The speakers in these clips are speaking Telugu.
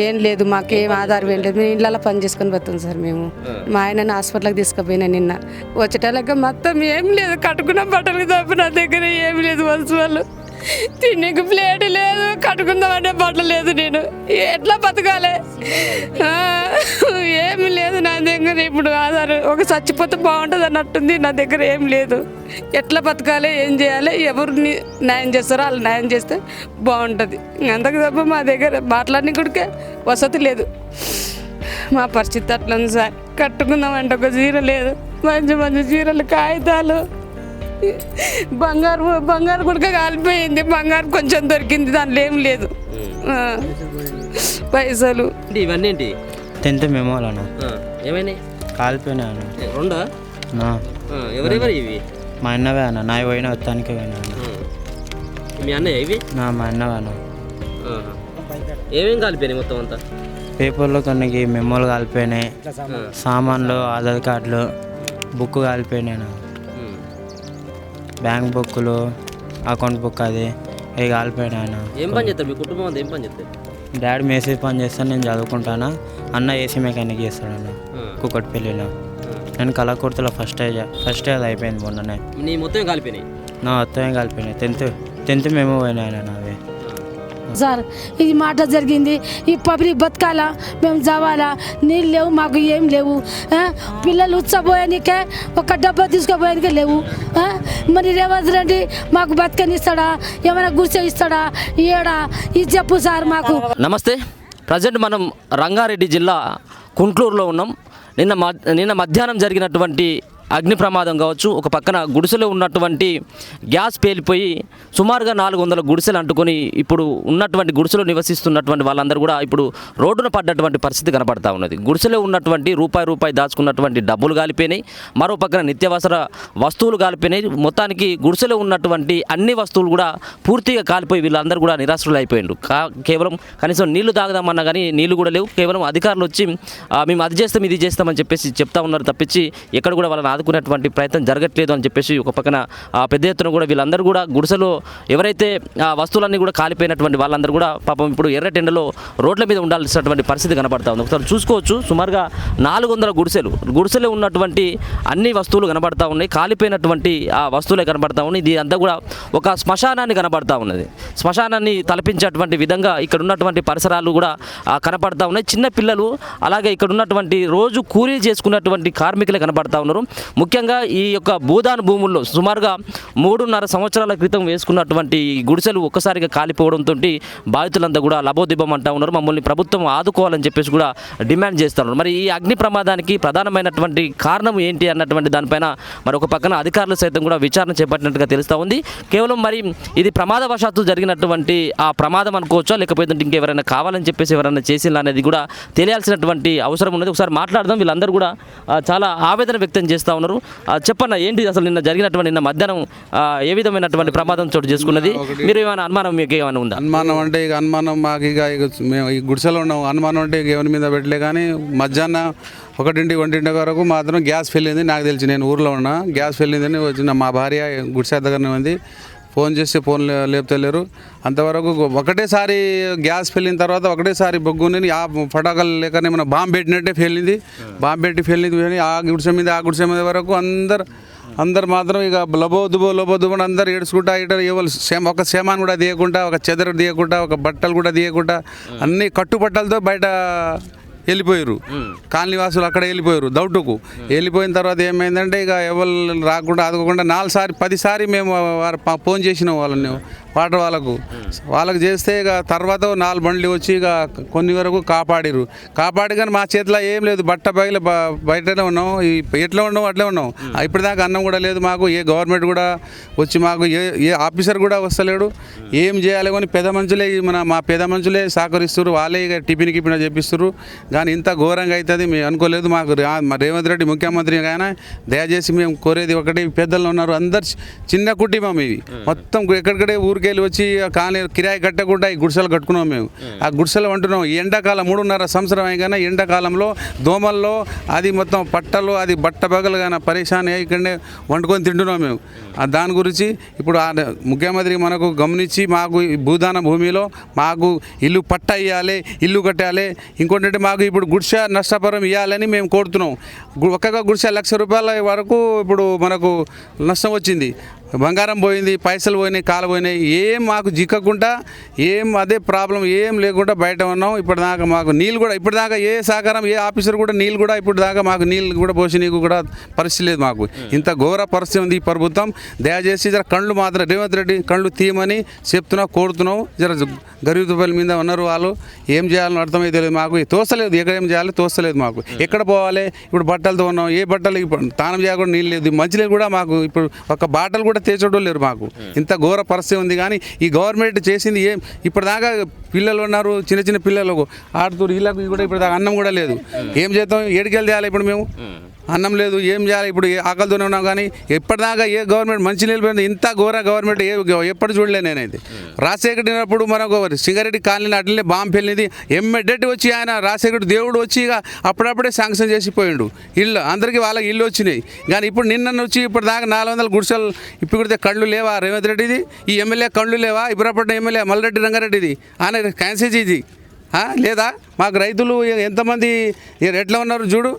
ఏం లేదు, మాకేం ఆధారం ఏం లేదు. మేము ఇళ్ళలో పని చేసుకొని పోతాం సార్. మేము మా ఆయనని హాస్పిటల్కి తీసుకుపోయినా నిన్న. వచ్చేటలాగా మొత్తం ఏం లేదు, కట్టుకున్న బట్టలు తప్ప నా దగ్గర ఏం లేదు. వస్తువులు తిన్నీకి ప్లేట్ లేదు, కట్టుకుందామనే బట్టలు లేదు. నేను ఎట్లా బతకాలి? ఏమి లేదు నా దగ్గర ఇప్పుడు ఆధారం. ఒక చచ్చిపోతే బాగుంటుంది అన్నట్టుంది. నా దగ్గర ఏం లేదు. ఎట్లా బతకాలి, ఏం చేయాలి, ఎవరిని న్యాయం చేస్తారో వాళ్ళు న్యాయం చేస్తే బాగుంటుంది. అంతకు తప్ప మా దగ్గర మాట్లాడిన కూడా వసతి లేదు. మా పరిస్థితి అట్లా ఉంది సార్. కట్టుకుందామంటే ఒక చీర లేదు, మంచి మంచి చీరలు, కాగితాలు, బంగారు కూడా కాలిపోయింది. బంగారు కొంచెం దొరికింది, దాంట్లో ఏం లేదు. పైసలు ఇవన్నీ ఏంటి? 10th మెమోలను ఏమైనాయి? కాలిపోయినాను. రెండా? ఎవరెవరు ఇవి? మా అన్నవే అన్న, నా పోయిన వస్తానికి పోయినా అన్న. మీ అన్నయ్య ఇవి? మా అన్నవే అన్న. ఏమేమి కాలిపోయినాయి మొత్తం అంతా? పేపర్లో కొన్ని మెమోలు కాలిపోయినాయి, సామాన్లు, ఆధార్ కార్డులు, బుక్ కాలిపోయినాయి, బ్యాంక్ బుక్కులు, అకౌంట్ బుక్ అది ఇవి కాలిపోయినాయి. ఏం పని చేస్తారు మీ కుటుంబం అంతా? ఏం పని చేస్తారు? డాడీ మేసీ పని చేస్తాను, నేను చదువుకుంటాను. అన్న ఏసీ మెకానిక్ చేస్తాడన్న కుకట్పల్లిలో. నేను కళాకూర్తిలో ఫస్ట్ ఇయర్ అయిపోయింది మొన్ననే. నీ మొత్తం కాలిపోయినాయి? నా మొత్తం కాలిపోయినాయి. 10th మేము పోయినాయి నావి. సార్ ఇది మాట జరిగింది. ఈ పబ్లిక్ బతకాలా, మేము చవాలా, నీళ్ళు లేవు, మాకు ఏం లేవు. పిల్లలు ఉచ్చబోయానికే ఒక డబ్బా తీసుకుపోయానికే లేవు. మరి రేవంత్ రెడ్డి మాకు బతకనిస్తాడా, ఏమైనా గుర్చే ఇస్తాడా, ఏడా ఇది చెప్పు సార్ మాకు. నమస్తే. ప్రజెంట్ మనం రంగారెడ్డి జిల్లా కుంట్లూరులో ఉన్నాం. నిన్న మధ్యాహ్నం జరిగినటువంటి అగ్ని ప్రమాదం కావచ్చు, ఒక పక్కన గుడిసెలో ఉన్నటువంటి గ్యాస్ పేలిపోయి సుమారుగా 400 గుడిసెలు అంటుకొని ఇప్పుడు ఉన్నటువంటి గుడిసెలో నివసిస్తున్నటువంటి వాళ్ళందరూ కూడా ఇప్పుడు రోడ్డున పడ్డటువంటి పరిస్థితి కనపడతా ఉన్నది. గుడిసెలో ఉన్నటువంటి రూపాయి దాచుకున్నటువంటి డబ్బులు కాలిపోయినాయి, మరో పక్కన నిత్యావసర వస్తువులు కాలిపోయినాయి. మొత్తానికి గుడిసెలో ఉన్నటువంటి అన్ని వస్తువులు కూడా పూర్తిగా కాలిపోయి వీళ్ళందరూ కూడా నిరాశ్రులు అయిపోయిండ్రు. కేవలం కనీసం నీళ్లు తాగదామన్నా కానీ నీళ్లు కూడా లేవు. కేవలం అధికారులు వచ్చి మేము అది చేస్తాం ఇది చేస్తామని చెప్పేసి చెప్తా ఉన్నారు తప్పించి ఎక్కడ కూడా వాళ్ళని ఆదుకునేటువంటి ప్రయత్నం జరగట్లేదు అని చెప్పేసి ఒక పక్కన పెద్ద ఎత్తున కూడా వీళ్ళందరూ కూడా గుడిసెలో ఎవరైతే వస్తువులన్నీ కూడా కాలిపోయినటువంటి వాళ్ళందరూ కూడా పాపం ఇప్పుడు ఎర్రటెండలో రోడ్ల మీద ఉండాల్సినటువంటి పరిస్థితి కనబడతా ఉంది. ఒకసారి చూసుకోవచ్చు, సుమారుగా 400 గుడిసెలో ఉన్నటువంటి అన్ని వస్తువులు కనబడతా ఉన్నాయి. కాలిపోయినటువంటి ఆ వస్తువులే కనబడతా ఉన్నాయి. ఇది అంతా కూడా ఒక శ్మశానాన్ని కనబడతా ఉన్నది. శ్మశానాన్ని తలపించేటువంటి విధంగా ఇక్కడ ఉన్నటువంటి పరిసరాలు కూడా కనబడతా ఉన్నాయి. చిన్న పిల్లలు అలాగే ఇక్కడ ఉన్నటువంటి రోజు కూలీ చేసుకున్నటువంటి కార్మికులే కనబడతా ఉన్నారు. ముఖ్యంగా ఈ యొక్క భూదాన్ భూముల్లో సుమారుగా 3.5 సంవత్సరాల క్రితం వేసుకున్నటువంటి గుడిసెలు ఒక్కసారిగా కాలిపోవడంతో బాధితులంతా కూడా లబోదిబ్బం అంటా ఉన్నారు. మమ్మల్ని ప్రభుత్వం ఆదుకోవాలని చెప్పేసి కూడా డిమాండ్ చేస్తున్నారు. మరి ఈ అగ్ని ప్రమాదానికి ప్రధానమైనటువంటి కారణం ఏంటి అన్నటువంటి దానిపైన మరి ఒక పక్కన అధికారులు సైతం కూడా విచారణ చేపట్టినట్టుగా తెలుస్తూ ఉంది. కేవలం మరి ఇది ప్రమాదవశాత్తు జరిగినటువంటి ఆ ప్రమాదం అనుకోవచ్చా, లేకపోతే ఇంకెవరైనా కావాలని చెప్పేసి ఎవరైనా చేసిందా అనేది కూడా తెలియాల్సినటువంటి అవసరం ఉన్నది. ఒకసారి మాట్లాడదాం. వీళ్ళందరూ కూడా చాలా ఆవేదన వ్యక్తం చేస్తూ ఉన్నారు. చెప్పన్నా ఏంటి అసలు నిన్న జరిగినటువంటి నిన్న మధ్యాహ్నం ఏ విధమైనటువంటి ప్రమాదం చోటు చేసుకున్నది? మీరు ఏమైనా అనుమానం మీకు ఏమైనా ఉందా? అనుమానం అంటే ఇక అనుమానం మాకు ఇక మేము ఈ గుడిసెలో ఉన్నాం. అనుమానం అంటే ఇక ఎవరి మీద పెట్టలే. కానీ మధ్యాహ్నం 1-1 వరకు మాత్రం గ్యాస్ ఫెయిల్ నాకు తెలిసి, నేను ఊర్లో ఉన్నా, గ్యాస్ ఫెయిల్ వచ్చిన మా భార్య గుడిసె దగ్గరనే ఉంది. ఫోన్ చేస్తే ఫోన్ లేపుతలేరు. అంతవరకు ఒకటేసారి గ్యాస్ ఫెయిలిన తర్వాత ఒకటేసారి బొగ్గుని ఆ పటాకలు లేకనే మన బాంబు పెట్టినట్టే ఫెయిలింది. బాంబు పెట్టి ఫెయిలింది. ఆ గుడిసె మీద వరకు అందరు మాత్రం ఇక లబోదుబో అందరు ఏడుచుకుంటా ఇట ఎవరు ఒక సేమాన్ కూడా తీయకుండా, ఒక చెదరు తీయకుండా, ఒక బట్టలు కూడా తీయకుండా అన్ని కట్టుబట్టలతో బయట వెళ్ళిపోయారు. కాలనీ వాసులు అక్కడ వెళ్ళిపోయారు దౌటుకు. వెళ్ళిపోయిన తర్వాత ఏమైందంటే ఇక ఎవరు రాకుండా ఆదుకోకుండా 10 సారి మేము ఫోన్ చేసినాం వాళ్ళని, వాటర్ వాళ్ళకు చేస్తే ఇక తర్వాత 4 బండ్లు వచ్చి ఇక కొన్ని వరకు కాపాడిరు. కానీ మా చేతిలో ఏం లేదు. బట్ట బయలు బయటనే ఉన్నాం. ఎట్లా ఉన్నాం అట్లే ఉన్నాం. ఇప్పటిదాకా అన్నం కూడా లేదు మాకు. ఏ గవర్నమెంట్ కూడా వచ్చి మాకు ఏ ఆఫీసర్ కూడా వస్తలేడు. ఏం చేయాలి కానీ మా పెద్ద మనుషులే సహకరిస్తారు. వాళ్ళే ఇక టిఫిన్ చెప్పిస్తారు. కానీ ఇంత ఘోరంగా అవుతుంది మేము అనుకోలేదు. మాకు రేవంత్ రెడ్డి ముఖ్యమంత్రి కానీ దయచేసి మేము కోరేది ఒకటి, పెద్దలు ఉన్నారు అందరు చిన్న కుటుంబం, ఇవి మొత్తం ఎక్కడికడే ఊరికి ఊర్లోకి వెళ్ళి వచ్చి కానీ కిరాయి కట్టకుండా ఈ గుడిసెలు కట్టుకున్నాం మేము. ఆ గుడిసెలు అంటున్నాం ఎండాకాలం 3.5 సంవత్సరం అయినా ఎండాకాలంలో దోమల్లో అది మొత్తం పట్టలు అది బట్ట బగలుగా పరేషాన్ అయ్యి ఇక్కడనే వండుకొని తింటున్నాం మేము. దాని గురించి ఇప్పుడు ముఖ్యమంత్రి మనకు గమనించి మాకు ఈ భూదాన భూమిలో మాకు ఇల్లు పట్ట ఇవ్వాలి, ఇల్లు కట్టాలి. ఇంకోటి మాకు ఇప్పుడు గుడిసె నష్టపరం ఇవ్వాలని మేము కోరుతున్నాం. ఒక్కొక్క గుడిసె 1,00,000 రూపాయల వరకు ఇప్పుడు మనకు నష్టం వచ్చింది. బంగారం పోయింది, పైసలు పోయినాయి, కాలు పోయినాయి. ఏం మాకు జిక్కకుండా ఏం అదే ప్రాబ్లం ఏం లేకుండా బయట ఉన్నాం. ఇప్పటిదాకా మాకు నీళ్ళు కూడా ఇప్పటిదాకా ఏ సహకారం ఏ ఆఫీసర్ కూడా నీళ్ళు కూడా ఇప్పటిదాకా మాకు నీళ్ళు కూడా పోసి నీకు కూడా పరిస్థితి లేదు. మాకు ఇంత ఘోర పరిస్థితి ఉంది ఈ ప్రభుత్వం. దయచేసి జర కళ్ళు మాత్రం రేవంత్ రెడ్డి కళ్ళు తీయమని చెప్తున్నా, కోరుతున్నాం. జర గరీబ్ దుబ్బల మీద ఉన్నారు వాళ్ళు, ఏం చేయాలని అర్థమైతే లేదు మాకు. తోస్తలేదు, ఎక్కడ ఏం చేయాలో తోస్తలేదు మాకు. ఎక్కడ పోవాలి ఇప్పుడు బట్టలతో ఉన్నాం, ఏ బట్టలు ఇప్పుడు తానం చేయకుండా నీళ్ళు లేదు, మంచినీళ్ళు కూడా మాకు ఇప్పుడు ఒక బాటలు కూడా తెచ్చడం లేరు మాకు. ఇంత ఘోర పరిస్థితి ఉంది. కానీ ఈ గవర్నమెంట్ చేసింది ఏం ఇప్పటిదాకా పిల్లలు ఉన్నారు, చిన్న చిన్న పిల్లలకు ఆడుతూ వీళ్ళకి కూడా ఇప్పటిదాకా అన్నం కూడా లేదు. ఏం చేద్దాం, ఏడికెళ్ళి చేయాలి ఇప్పుడు మేము? అన్నం లేదు, ఏం చేయాలి ఇప్పుడు? ఆకలితోనే ఉన్నాం. కానీ ఎప్పటిదాకా ఏ గవర్నమెంట్ మంచి నిలిపోయింది ఇంత ఘోర గవర్నమెంట్ ఎప్పుడు చూడలే నేనైతే. రాజశేఖర్ మనకు సింగారెడ్డి కాలనీ అట్లనే బాంబు వెళ్ళింది. ఎమ్మెడెట్ వచ్చి ఆయన రాజశేఖర్ దేవుడు వచ్చి ఇక అప్పుడప్పుడే శాంక్షన్ చేసిపోయిండు ఇల్లు, అందరికీ వాళ్ళకి ఇల్లు వచ్చినాయి. కానీ ఇప్పుడు నిన్న వచ్చి ఇప్పటిదాకా 400 గుడిసెలు ఇప్పుడు కూడా కళ్ళు లేవా రేవంత్ రెడ్డిది? ఈ ఎమ్మెల్యే కళ్ళు లేవా? ఇబ్రాపట్నం ఎమ్మెల్యే మల్రెడ్డి రంగారెడ్డిది ఆయన క్యాన్సర్ లేదా? మాకు రైతులు ఎంతమంది ఎట్లా ఉన్నారు చూడు,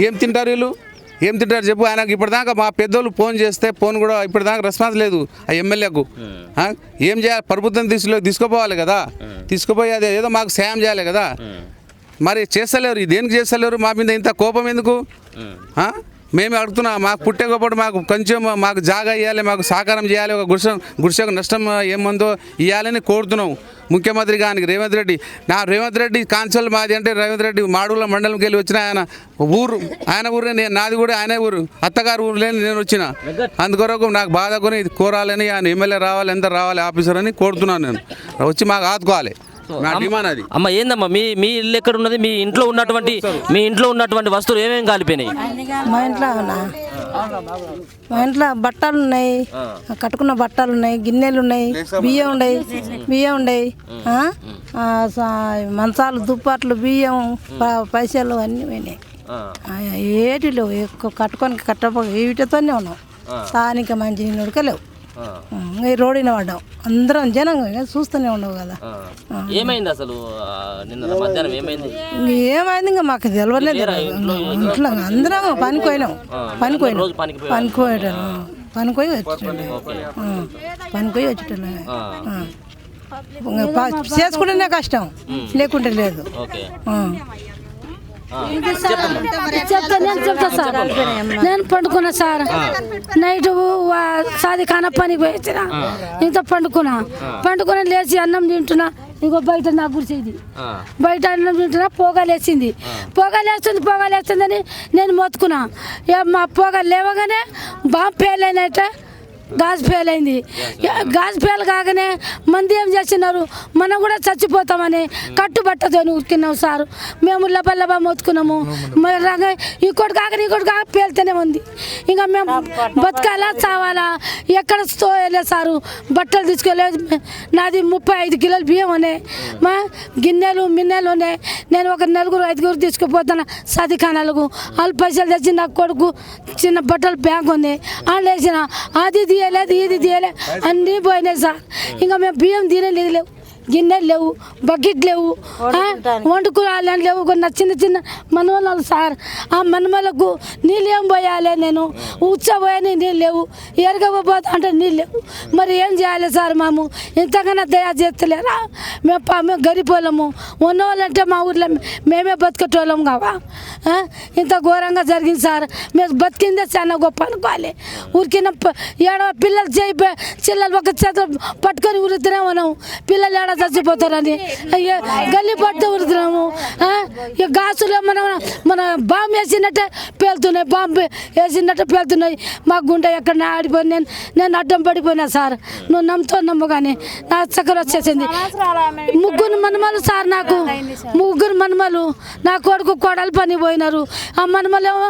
ఏం తింటారు వీళ్ళు, ఏం తింటారు చెప్పు. ఆయనకు ఇప్పటిదాకా మా పెద్దోళ్ళు ఫోన్ చేస్తే ఫోన్ కూడా ఇప్పటిదాకా రెస్పాన్స్ లేదు ఆ ఎమ్మెల్యేకు. ఏం చేయాలి? ప్రభుత్వం తీసుకుపోవాలి కదా, తీసుకుపోయి అదే ఏదో మాకు సాయం చేయాలి కదా. మరి చేస్తలేరు, దేనికి చేస్తలేరు? మా మీద ఇంత కోపం ఎందుకు? మేము అడుగుతున్నాం, మాకు పుట్టేటప్పుడు మాకు కొంచెం మాకు జాగా ఇవ్వాలి, మాకు సహకారం చేయాలి, ఒక గుడిసెకు నష్టం ఏమందో ఇవ్వాలని కోరుతున్నాం ముఖ్యమంత్రి గారికి రేవంత్ రెడ్డి. రేవంత్ రెడ్డి కాన్సల్ మాది అంటే రేవంత్ రెడ్డి మాడుగుల మండలంకి వెళ్ళి వచ్చిన ఆయన ఊరే నాది కూడా ఆయన ఊరు, అత్తగారు ఊరు లేని నేను వచ్చిన. అందుకొరకు నాకు బాధ కొని ఇది కోరాలని ఆయన ఎమ్మెల్యే రావాలి, ఎంత రావాలి ఆఫీసర్ అని కోరుతున్నాను. నేను వచ్చి మాకు ఆదుకోవాలి. అమ్మ ఏందమ్మా మీ ఇల్లు ఎక్కడ ఉన్నది? మీ ఇంట్లో ఉన్నటువంటి వస్తువులు ఏమేమి కాలిపోయినాయి? మా ఇంట్లో బట్టలు ఉన్నాయి, కట్టుకున్న బట్టలు ఉన్నాయి, గిన్నెలు ఉన్నాయి, బియ్యం ఉన్నాయి, మంచాలు, దుప్పట్లు, బియ్యం, పైసలు అన్నీ పోయినాయి. ఏటిలో ఎక్కువ కట్టుకొని వీటితోనే ఉన్నాం. స్థానిక మంచి నీళ్ళు ఉడకలేవు. ఈ రోడ్డున పడ్డాం అందరం జనం చూస్తూనే ఉండవు కదా. ఏమైంది అసలు నిన్న మధ్యాహ్నం ఏమైంది? ఇంకా మాకు తెలియలేదు. ఇంట్లో అందరం పనిపోయినాం, పనిపోయి వచ్చేటోళ్ళం. చేసుకుంటేనే కష్టం, లేకుంటే లేదు. చెప్తా సార్. నేను పండుకున్నా సార్, నైట్ సాది ఖానా పనికి పోయిన ఇంత పండుకున్నా లేచి అన్నం తింటున్నా. ఇంకో బయట నా గుడిసేది బయట అన్నం తింటున్నా, పొగలేస్తుందని నేను మొత్తుకున్నా. మా పొగ లేవగానే బాంబు ఫెయిల్ అయినట్టే గాజ్ ఫెయిల్ అయింది. గాజ్ ఫెయిల్ కాగానే మంది ఏం చేస్తున్నారు, మనం కూడా చచ్చిపోతామని కట్టుబట్టతో ఉతికినాం సార్. మేము లబా మొత్తుకున్నాము. ఇంకోటి కాక పేలుతూనే ఉంది. ఇంకా మేము బతకాలా చావాలా ఎక్కడ తోయలే సారు. బట్టలు తీసుకోలేదు. నాది 35 కిలోలు బియ్యం ఉన్నాయి, మా గిన్నెలు మిన్నెలు ఉన్నాయి. నేను ఒక 4-5 తీసుకుపోతాను సదిఖానాలకు. వాళ్ళు పైసలు తెచ్చి నాకు కొడుకు చిన్న బట్టలు బ్యాంక్ ఉంది, వాళ్ళు వేసిన అది తీయలేదు ఇది తీయలే అన్నీ పోయినాయి సార్. ఇంకా మేము బియ్యం తినలేదు, గిన్నెలు లేవు, బకెట్ లేవు, వండుకోవాలని లేవు. కొన్ని చిన్న మనవలు సార్, ఆ మనవలకు నీళ్ళు ఏం పోయాలి? నేను ఉచ్చబోయని నీళ్ళు లేవు, ఎరగబోతా అంటే నీళ్ళు లేవు. మరి ఏం చేయాలి సార్? మేము ఇంతకన్నా దయా చేస్తలేరా? మేము గరిపోలేము. ఉన్నవాళ్ళంటే మా ఊర్లో మేమే బతికేటోళ్ళం కావా? ఇంత ఘోరంగా జరిగింది సార్. మేము బతికిందే చాలా గొప్ప అనుకోవాలి. ఊరికిన పిల్లలు చిల్లలు ఒక చేతులు పట్టుకొని ఉరుతూనే ఉన్నాం. పిల్లలు ఏడ చచ్చిపోతారని అయ్యే గల్లీ పడితే ఉరుతున్నాము. ఇక గాసులు మన బాంబు వేసినట్టే పేలుతున్నాయి, బాంబు వేసినట్టే పేలుతున్నాయి. మా గుండె ఎక్కడ ఆడిపోయి నేను అడ్డం పడిపోయినా సార్. నువ్వు నమ్ము కానీ నా చక్కెర వచ్చేసింది. ముగ్గురు మనమలు సార్, నాకు ముగ్గురు మనమలు. నా కొడుకు కోడలు పని పోయినారు. ఆ మనమలేమో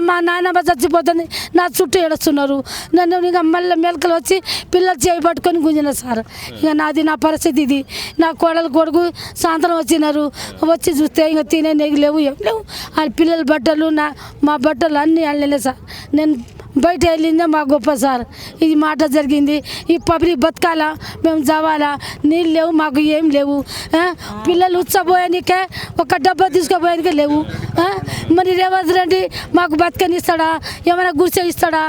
మా నాన్నమ్మ చచ్చిపోతుంది, నా చుట్టూ ఏడుస్తున్నారు. నన్ను ఇక మళ్ళీ మెలకలు వచ్చి పిల్లలు చేయి పట్టుకొని గుంజిన సార్. ఇక నా పరిస్థితి ఇది. నా కోడలు కొడుకు సాయంత్రం వచ్చినారు, వచ్చి చూస్తే ఇక తినే నెగి లేవు, ఏం లేవు. వాళ్ళ పిల్లల బట్టలు మా బట్టలు అన్నీ వెళ్ళలే సార్. నేను బయట వెళ్ళిందే మా గొప్ప సార్. ఇది మాట జరిగింది. ఈ పబ్లిక్ బతకాలా, మేము చవాలా, నీళ్ళు లేవు, మాకు ఏం లేవు. పిల్లలు ఉచ్చబోయానికే ఒక డబ్బా తీసుకుపోయానికే లేవు. మరి రేవంత్ రెడ్డి మాకు బతకనిస్తాడా, ఏమైనా గుడిసె ఇస్తాడా,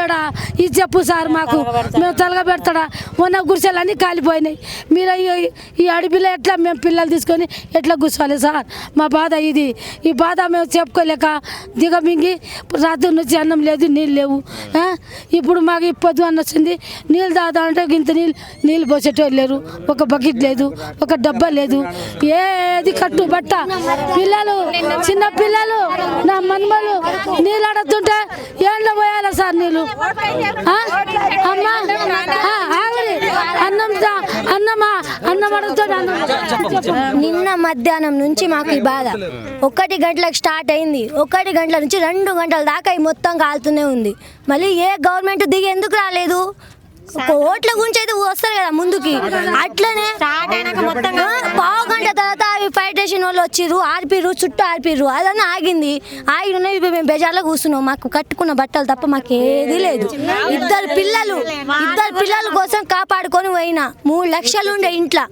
ఏడా ఇది చెప్పు సార్. మాకు మేము తలగా పెడతాడా? ఉన్న గుడిసెలు అన్నీ కాలిపోయినాయి. మీరు ఈ అడవిలో ఎట్లా మేము పిల్లలు తీసుకొని ఎట్లా కూర్చోవాలి సార్? మా బాధ ఇది. ఈ బాధ మేము చెప్పుకోలేక దిగమింగి రాత్రి నుంచి అన్నం లేదు, నీళ్ళు లేవు. ఇప్పుడు మాకు పొద్దు అన్న వచ్చింది, నీళ్ళు తాగుతా అంటే ఇంత నీళ్ళు పోసేటోళ్ళు లేరు. ఒక బకెట్ లేదు, ఒక డబ్బా లేదు, ఏది కట్టు బట్ట. పిల్లలు చిన్న పిల్లలు నా మన్మలు నీళ్ళు అడుగుతుంటే ఏళ్ళ పోయాలా సార్ నీళ్ళు? అమ్మా అన్నం అడుగుతాడు. నిన్న మధ్యాహ్నం నుంచి మాకు ఈ బాధ 1 గంటలకు స్టార్ట్ అయింది. 1 గంటల నుంచి 2 గంటల దాకా ఈ మొత్తం కాలుతూనే ఉంది. మళ్ళీ ఏ గవర్నమెంట్ దిగి ఎందుకు రాలేదు? ఓట్ల గురించి అయితే వస్తారు కదా ముందుకి, అట్లనే పావు గంట తర్వాత ఫైర్ స్టేషన్ వాళ్ళు వచ్చిర్రు, ఆర్పిర్రు, చుట్టూ ఆర్పిర్రు. అదన్నా ఆగింది. ఆగినాయి. మేము బేజార్లో కూర్చున్నాం. మాకు కట్టుకున్న బట్టలు తప్ప మాకు ఏది లేదు. ఇద్దరు పిల్లల కోసం కాపాడుకొని పోయినా 3 లక్షలు ఉండే ఇంట్లో.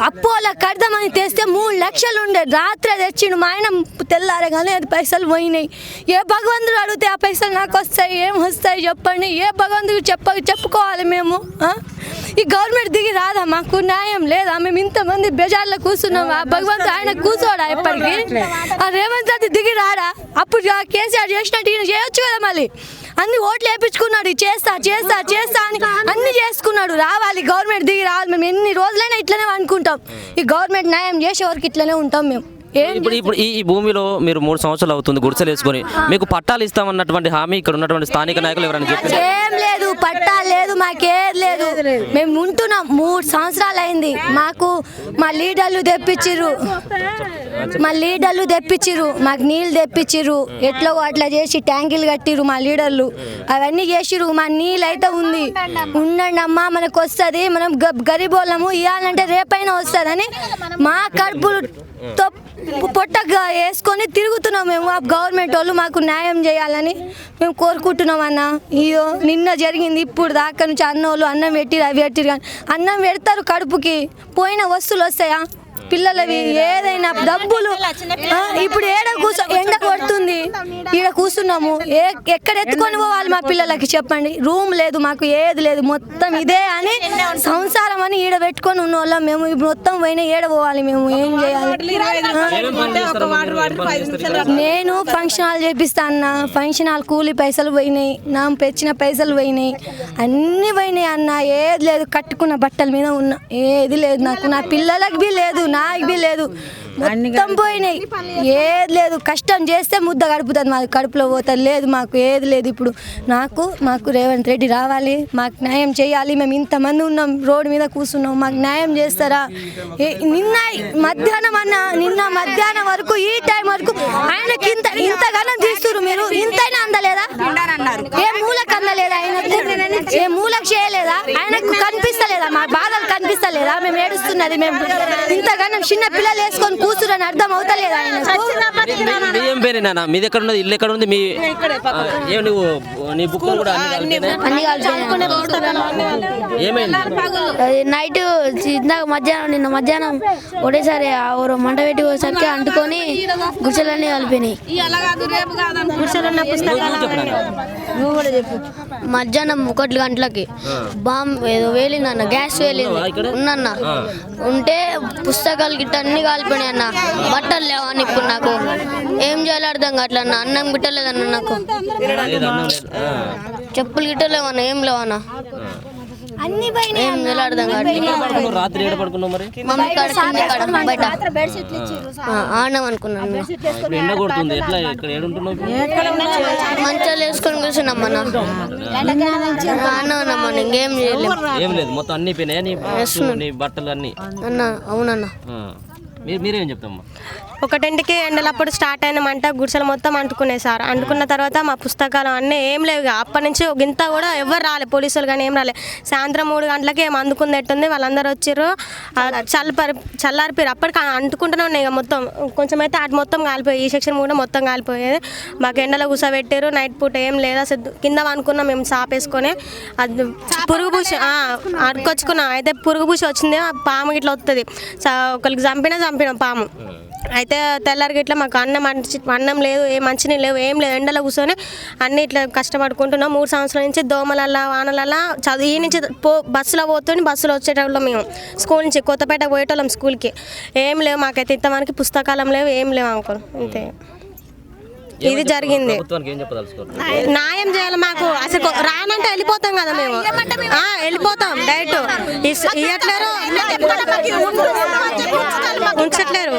అప్పు అలా కడదామని తెస్తే 3 లక్షలు ఉండే. రాత్రి తెచ్చిండు మా ఆయన. తెల్లారే కానీ అది పైసలు పోయినాయి. ఏ భగవంతుడు అడిగితే ఆ పైసలు నాకు వస్తాయి, ఏం వస్తాయి చెప్పండి? ఏ భగవంతుడు చెప్పుకోవాలి మేము? ఈ గవర్నమెంట్ దిగి రాదా? మాకు న్యాయం లేదా? మేము ఇంతమంది బేజార్లో కూర్చున్నాం. ఆ భగవంతుడు ఆయన కూర్చోడా ఎప్పటికీ? ఆ రేవంత్ రెడ్డి దిగి రాడా? అప్పుడు కేసీఆర్ చేసినట్టు ఈయన చేయొచ్చు కదా. మళ్ళీ అన్ని ఓట్లు వేయించుకున్నాడు, చేస్తా అని అన్ని చేసుకున్నాడు. రావాలి, గవర్నమెంట్ దిగి రావాలి. మేము ఎన్ని రోజులైనా ఇట్లనే అనుకుంటాం. ఈ గవర్నమెంట్ న్యాయం చేసే వరకు ఇట్లనే ఉంటాం మేము. ఇప్పుడు ఈ భూమిలో మీరు 3 సంవత్సరాలు అవుతుంది గుడిసెలు వేసుకొని, మీకు పట్టాలు ఇస్తామన్నటువంటి హామీ ఇక్కడ ఉన్నటువంటి స్థానిక నాయకులు ఎవరైనా చెప్పారు? ఏం లేదు, పట్టాలు లేదు, మాకేది లేదు. మేము ఉంటున్నాం 3 సంవత్సరాలు అయింది. మాకు మా లీడర్లు తెప్పించిర్రు, మాకు నీళ్ళు తెప్పించిర్రు. ఎట్లో అట్లా చేసి ట్యాంకీలు కట్టిర్రు మా లీడర్లు. అవన్నీ చేసిర్రు. మా నీళ్ళు అయితే ఉంది. ఉండండి అమ్మా, మనకు వస్తుంది, మనం గరీబోళ్ళము, ఇవ్వాలంటే రేపైనా వస్తుందని మా కడుపులు పొట్టగా వేసుకొని తిరుగుతున్నాం మేము. ఆ గవర్నమెంట్ వాళ్ళు మాకు న్యాయం చేయాలని మేము కోరుకుంటున్నాం అన్న. అయ్యో నిన్న జరిగింది. ఇప్పుడు దాకా నుంచి అన్నోళ్ళు అన్నం పెట్టిరు, అవి పెట్టిరు. కానీ అన్నం పెడతారు కడుపుకి, పోయిన వస్తువులు వస్తాయా? పిల్లలవి ఏదైనా డబ్బులు. ఇప్పుడు ఎండ కొడుతుంది, ఈడ కూర్చున్నాము. ఎక్కడ ఎత్తుకొని పోవాలి మా పిల్లలకి చెప్పండి? రూమ్ లేదు, మాకు ఏది లేదు. మొత్తం ఇదే అని సంసారం అని ఈడ పెట్టుకొని ఉన్న వాళ్ళం మేము. ఇప్పుడు మొత్తం పోయినా ఏడ పోవాలి మేము? ఏం చేయాలి? నేను ఫంక్షన్ హాల్ చేపిస్తా అన్న. ఫంక్షన్ హాల్ కూలి పైసలు పోయినాయి, నా పెంచిన పైసలు పోయినాయి, అన్నీ పోయినాయి అన్న. ఏది లేదు, కట్టుకున్న బట్టల మీద ఉన్నా, ఏది లేదు నాకు. నా పిల్లలకి బి లేదు, నాకు బి లేదు, మొత్తం పోయినాయి. ఏది లేదు. కష్టం చేస్తే ముద్ద గడుపుతుంది, మాకు కడుపులో పోతుంది. లేదు, మాకు ఏది లేదు. ఇప్పుడు మాకు రేవంత్ రెడ్డి రావాలి, మాకు న్యాయం చేయాలి. మేము ఇంతమంది ఉన్నాం, రోడ్డు మీద కూర్చున్నాం, మాకు న్యాయం చేస్తారా? నిన్న మధ్యాహ్నం వరకు, ఈ టైం వరకు ఆయనకి ఇంతగానం తీస్తున్నారు. మీరు ఇంతైనా అందలేదా? ఏ మూలకు అందలేదా? ఆయనకు ఏ మూలకు చేయలేదా? ఆయనకు కనిపిస్తలేదా? మా బాధలు కనిపిస్తలేదా? మేము ఏడుస్తున్నది మేము ఇంతగానం చిన్న పిల్లలు వేసుకొని కూర్చుని అర్థం అవుతలేదా ఆయనకు? ఏం పేరు నాన్న? మీది ఎక్కడ ఉన్నది? ఇల్లు ఎక్కడ ఉంది? నీ బుక్ కూడా ఏమైంది? నైట్ నిన్న మధ్యాహ్నం ఒకటేసారి మంట పెట్టి వచ్చాక అంటుకొని గుడిసెలన్నీ కలిపినాయి. మధ్యాహ్నం 1 గంటలకి బాంబు ఏదో వేలిందన్న, గ్యాస్ వేలింది ఉన్నన్న. ఉంటే పుస్తకాలు గిట్ట అన్ని కాలిపోయినాయి అన్న. బట్టలు లేవని ఇప్పుడు నాకు ఏం చేయాలి అర్థం కావట్లే అన్న. అన్నం గిట్టలేదన్న, నాకు చెప్పులు గిట్టలేవన్న, ఏం లేవన్నా. అన్ని పోయినాయి ఏం చేయాలో అర్థం కావట్లేదు. రాత్రి ఏడ పడుకున్నావు మరి? మమ్మీ కాడ కింద కాడ బయట ఆడడం అనుకున్నాను. ఇప్పుడు ఎండ కొడుతుంది, ఎట్లా ఇక్కడ ఏడుంటున్నావు ఇప్పుడు? మంచాలు వేసుకొని కూర్చున్నాం అన్న, అన్న ఇంకేం చేయలేము. ఏం లేదు, మొత్తం అన్ని పోయినాయా నీ బస్సు, నీ బట్టలు అన్ని? అన్న అవునన్న. మీరేం చెప్తామ్మా? 1:00కి ఎండలప్పుడు స్టార్ట్ అయినామంట, గుడిసెలు మొత్తం అంటుకున్నాయి సార్. అంటుకున్న తర్వాత మా పుస్తకాలు అన్నీ ఏం లేవు ఇక. అప్పటి నుంచి గింత కూడా ఎవరు రాలే, పోలీసులు కానీ ఏం రాలే. సాయంత్రం 3 గంటలకి ఏం అందుకుందేట్టుంది, వాళ్ళందరూ వచ్చిర్రు, చల్లారిపోయారు. అప్పటికి అంటుకుంటూనే ఉన్నాయి ఇక మొత్తం. కొంచెం అయితే అటు మొత్తం కాలిపోయి, ఈ సెక్షన్ కూడా మొత్తం కాలిపోయేది. మాకు ఎండలో కూర్చోబెట్టారు, నైట్ పూట ఏం లేదా, కింద అనుకున్నాం మేము చాపేసుకొని. అది పురుగు పూసి అడుకొచ్చుకున్నాం. అయితే పురుగు పూసి వచ్చింది, పాము ఇట్లా వస్తుంది. ఒకరికి చంపినాం పాము. అయితే తెల్లారికి ఇట్లా మాకు అన్నం లేదు, ఏ మంచినీళ్ళు లేవు, ఏం లేదు. ఎండలో కూర్చొని అన్నీ ఇట్లా కష్టపడుకుంటున్నాం. 3 సంవత్సరాల నుంచి దోమలల్లా వానలల్లా చదువు. ఈ నుంచి బస్సులో పోతుండి బస్సులో వచ్చేటోళ్ళం మేము. స్కూల్ నుంచి కొత్తపేట పోయేటోళ్ళం స్కూల్కి. ఏం లేవు మాకైతే, ఇంతవరకు పుస్తకాలం లేవు, ఏం లేవు అంకుల్. అంతే ఇది జరిగింది. న్యాయం చేయాలి మాకు. అసలు రానంటే వెళ్ళిపోతాం కదా మేము, వెళ్ళిపోతాం డైరెక్ట్. ఇయ్యట్లేరు, ఉంచట్లేరు.